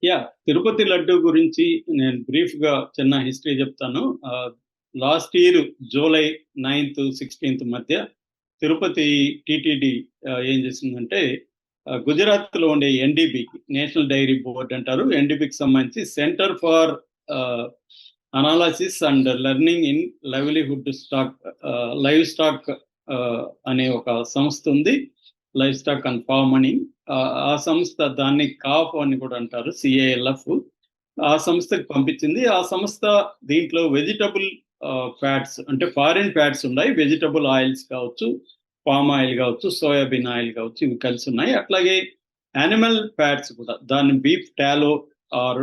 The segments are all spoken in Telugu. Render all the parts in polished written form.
యా తిరుపతి లడ్డు గురించి నేను బ్రీఫ్ గా చిన్న హిస్టరీ చెప్తాను. Last year July 9th 16th మధ్య తిరుపతి టిటిడి ఏం చేసిందంటే గుజరాత్ లో ఉండే ఎన్డీబీకి, నేషనల్ డైరీ బోర్డ్ అంటారు, ఎన్డీబీకి సంబంధించి centre for analysis and learning in livelihood stock, live stock అనే ఒక సంస్థ ఉంది. లైవ్ స్టాక్ అండ్ ఫార్మ్ అని ఆ సంస్థ, దాన్ని కాఫ్ అని కూడా అంటారు, సిఏఎల్ఎఫ్. ఆ సంస్థకి పంపించింది. ఆ సంస్థ దీంట్లో వెజిటబుల్ ఫ్యాట్స్ అంటే ఫారిన్ ఫ్యాట్స్ ఉన్నాయి, వెజిటబుల్ ఆయిల్స్ కావచ్చు, పామ్ ఆయిల్ కావచ్చు, సోయాబీన్ ఆయిల్ కావచ్చు, ఇవి కలిసి ఉన్నాయి. అట్లాగే యానిమల్ ఫ్యాట్స్ కూడా, దాన్ని బీఫ్ టాలో ఆర్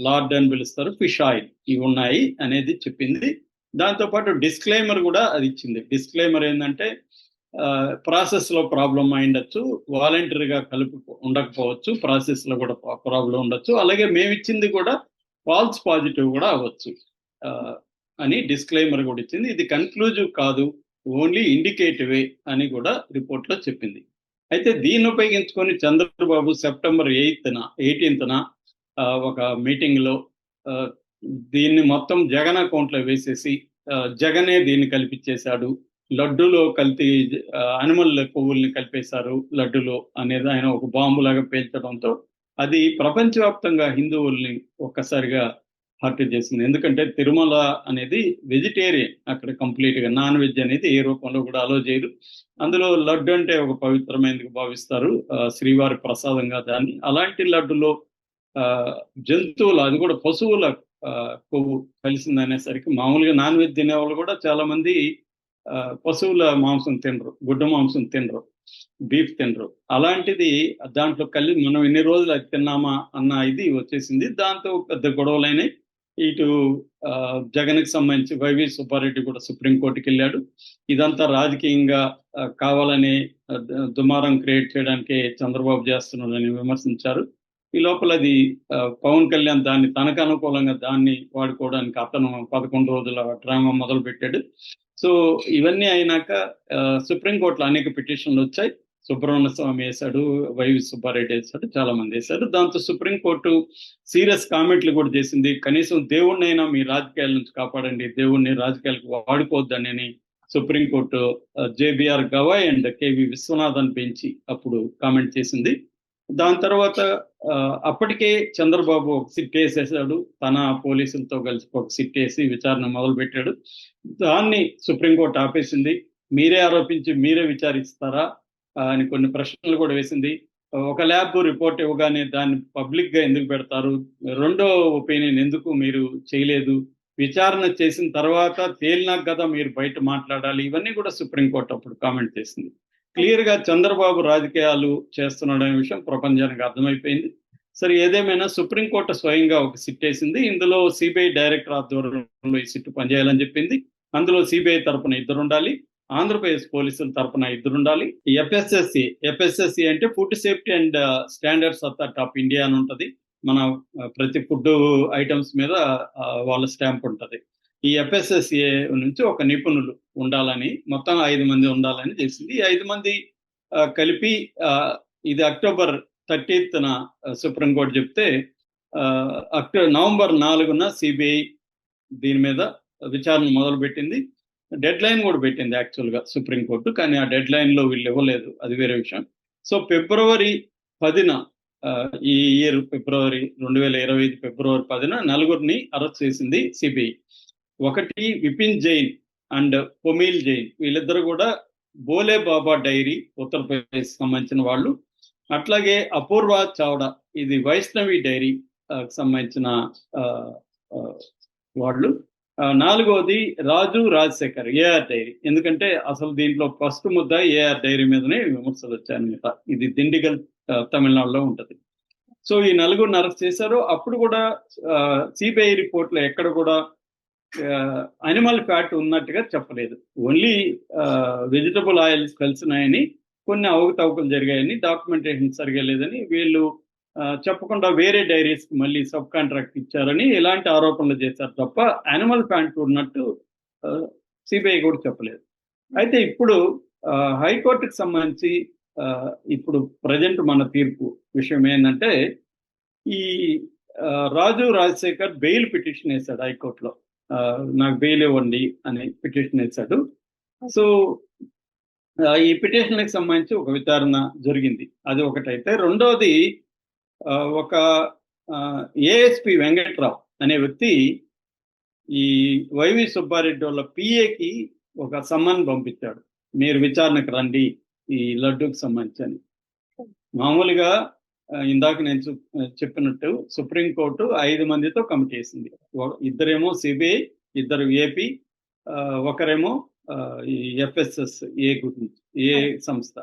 లార్డ్ అని పిలుస్తారు, ఫిష్ ఆయిల్, ఇవి ఉన్నాయి అనేది చెప్పింది. దాంతోపాటు డిస్క్లైమర్ కూడా అది ఇచ్చింది. డిస్క్లైమర్ ఏంటంటే ప్రాసెస్ లో ప్రాబ్లం అయిండొచ్చు, వాలంటరీగా కలిపి ఉండకపోవచ్చు, ప్రాసెస్ లో కూడా ప్రాబ్లం ఉండొచ్చు, అలాగే మేము ఇచ్చింది కూడా ఫాల్స్ పాజిటివ్ కూడా అవ్వచ్చు అని డిస్క్లైమర్ కూడా ఇచ్చింది. ఇది కన్క్లూజివ్ కాదు, ఓన్లీ ఇండికేటివే అని కూడా రిపోర్ట్ లో చెప్పింది. అయితే దీన్ని ఉపయోగించుకొని చంద్రబాబు సెప్టెంబర్ 18th ఒక మీటింగ్ లో దీన్ని మొత్తం జగన్ అకౌంట్ లో వేసేసి జగనే దీన్ని కల్పించేశాడు, లడ్డూలో కల్తీ అనిమల్ కొవ్వుల్ని కలిపేశారు లడ్డులో అనేది ఆయన ఒక బాంబు లాగా పేల్చడంతో అది ప్రపంచవ్యాప్తంగా హిందువుల్ని ఒక్కసారిగా హర్ట్ చేసింది. ఎందుకంటే తిరుమల అనేది వెజిటేరియన్, అక్కడ కంప్లీట్ గా నాన్ వెజ్ అనేది ఏ రూపంలో కూడా అలో చేయరు. అందులో లడ్డు అంటే ఒక పవిత్రమైనది భావిస్తారు, శ్రీవారి ప్రసాదంగా దాన్ని. అలాంటి లడ్డులో జంతువులు, అది కూడా పశువుల కొవ్వు కలిసిందనేసరికి మామూలుగా నాన్ వెజ్ తినే వాళ్ళు కూడా చాలా మంది పశువుల మాంసం తినరు, గుడ్డ మాంసం తినరు, బీఫ్ తినరు. అలాంటిది దాంట్లో కలిసి మనం ఎన్ని రోజులు అది తిన్నామా అన్న ఇది వచ్చేసింది. దాంతో పెద్ద గొడవలైనాయి. ఇటు జగన్కి సంబంధించి వైవి సుబ్బారెడ్డి కూడా సుప్రీంకోర్టుకి వెళ్ళాడు. ఇదంతా రాజకీయంగా కావాలని దుమారం క్రియేట్ చేయడానికి చంద్రబాబు చేస్తున్నాడని విమర్శించారు. ఈ లోపల అది పవన్ కళ్యాణ్ దాన్ని తనకు అనుకూలంగా దాన్ని వాడుకోవడానికి అతను 11 రోజుల డ్రామా మొదలు పెట్టాడు. సో ఇవన్నీ అయినాక సుప్రీంకోర్టులో అనేక పిటిషన్లు వచ్చాయి. సుబ్రహ్మణ్య స్వామి వేశాడు, వైవి సుబ్బారెడ్డి వేశాడు, చాలా మంది వేశారు. దాంతో సుప్రీంకోర్టు సీరియస్ కామెంట్లు కూడా చేసింది. కనీసం దేవుణ్ణైనా మీ రాజకీయాల నుంచి కాపాడండి, దేవుణ్ణి రాజకీయాలకు వాడుకోవద్దని supreme court J B R Gavai and K V Viswanathan bench అప్పుడు కామెంట్ చేసింది. దాని తర్వాత అప్పటికే చంద్రబాబు ఒక సిట్ వేసేసాడు, తన పోలీసులతో కలిసి ఒక సిట్ వేసి విచారణ మొదలు పెట్టాడు. దాన్ని సుప్రీంకోర్టు ఆపేసింది. మీరే ఆరోపించి మీరే విచారిస్తారా అని కొన్ని ప్రశ్నలు కూడా వేసింది. ఒక ల్యాబ్ రిపోర్ట్ ఇవ్వగానే దాన్ని పబ్లిక్ గా ఎందుకు పెడతారు, రెండో ఒపీనియన్ ఎందుకు మీరు చేయలేదు, విచారణ చేసిన తర్వాత తేలినాక కదా మీరు బయట మాట్లాడాలి, ఇవన్నీ కూడా సుప్రీంకోర్టు అప్పుడు కామెంట్ చేసింది. క్లియర్ గా చంద్రబాబు రాజకీయాలు చేస్తున్నాడనే విషయం ప్రపంచానికి అర్థమైపోయింది. సరే, ఏదేమైనా సుప్రీంకోర్టు స్వయంగా ఒక సిట్ వేసింది. ఇందులో సిబిఐ డైరెక్టర్ ఆధ్వర్యంలో ఈ సిట్ పనిచేయాలని చెప్పింది. అందులో సిబిఐ తరపున 2 ఉండాలి, ఆంధ్రప్రదేశ్ పోలీసుల తరపున 2 ఉండాలి. ఎఫ్ఎస్ఎస్సి అంటే food safety and standards authority of India అని ఉంటది. మన ప్రతి ఫుడ్ ఐటమ్స్ మీద వాళ్ళ స్టాంప్ ఉంటది. ఈ ఎఫ్ఎస్ఎస్ఏ నుంచి ఒక నిపుణులు ఉండాలని, మొత్తం 5 మంది ఉండాలని చేసింది. ఈ 5 మంది కలిపి ఇది October 30th సుప్రీంకోర్టు చెప్తే November 4న సిబిఐ దీని మీద విచారణ మొదలు పెట్టింది. డెడ్ లైన్ కూడా పెట్టింది యాక్చువల్గా సుప్రీంకోర్టు, కానీ ఆ డెడ్ లైన్ లో వీళ్ళు ఇవ్వలేదు, అది వేరే విషయం. సో February 10న ఈ ఇయర్ February 2025 February 10న 4 అరెస్ట్ చేసింది సిబిఐ. ఒకటి విపిన్ జైన్ అండ్ పొమీల్ జైన్, వీళ్ళిద్దరు కూడా బోలే బాబా డైరీ ఉత్తరప్రదేశ్ సంబంధించిన వాళ్ళు. అట్లాగే అపూర్వ చావ్డా, ఇది వైష్ణవి డైరీ సంబంధించిన వాళ్ళు. 4వది రాజు రాజశేఖర్, ఏఆర్ డైరీ. ఎందుకంటే అసలు దీంట్లో ఫస్ట్ ముద్ద ఏఆర్ డైరీ మీదనే విమర్శలు వచ్చాయన్నమాట. ఇది దిండిగల్ తమిళనాడులో ఉంటది. సో ఈ 4 అరెస్ట్ చేశారు. అప్పుడు కూడా సిబిఐ రిపోర్ట్ లో ఎక్కడ కూడా అనిమల్ ఫ్యాట్ ఉన్నట్టుగా చెప్పలేదు, ఓన్లీ వెజిటబుల్ ఆయిల్స్ కలిసినాయని, కొన్ని అవకతవకలు జరిగాయని, డాక్యుమెంటేషన్ సరిగా లేదని వీళ్ళు చెప్పకుండా వేరే డైరీస్ మళ్ళీ సబ్ కాంట్రాక్ట్ ఇచ్చారని ఇలాంటి ఆరోపణలు చేశారు తప్ప యానిమల్ ఫ్యాట్ ఉన్నట్టు సిబిఐ కూడా చెప్పలేదు. అయితే ఇప్పుడు హైకోర్టుకి సంబంధించి ఇప్పుడు ప్రజెంట్ మన తీర్పు విషయం ఏంటంటే, ఈ రాజు రాజశేఖర్ బెయిల్ పిటిషన్ వేశాడు హైకోర్టులో. నాకు బెయిల్ ఇవ్వండి అని పిటిషన్ వేశాడు. సో ఈ పిటిషన్కి సంబంధించి ఒక విచారణ జరిగింది. అది ఒకటైతే, రెండోది ఒక ఏఎస్పి వెంకట్రావు అనే వ్యక్తి ఈ వైవి సుబ్బారెడ్డి వాళ్ళ పిఏకి ఒక సమ్మన్ పంపించాడు, మీరు విచారణకు రండి ఈ లడ్డూకి సంబంధించి అని. మామూలుగా ఇందాక నేను చెప్పినట్టు సుప్రీంకోర్టు 5 మందితో కమిటీ వేసింది. ఇద్దరేమో సిబిఐ, ఇద్దరు ఏపీ, ఒకరేమో ఈ ఎఫ్ఎస్ఎస్ ఏ సంస్థ.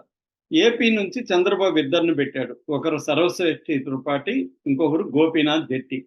ఏపీ నుంచి చంద్రబాబు ఇద్దరిని పెట్టాడు. ఒకరు సర్వశ్రేష్ఠి త్రిపాఠి, ఇంకొకరు గోపీనాథ్ జెట్టి.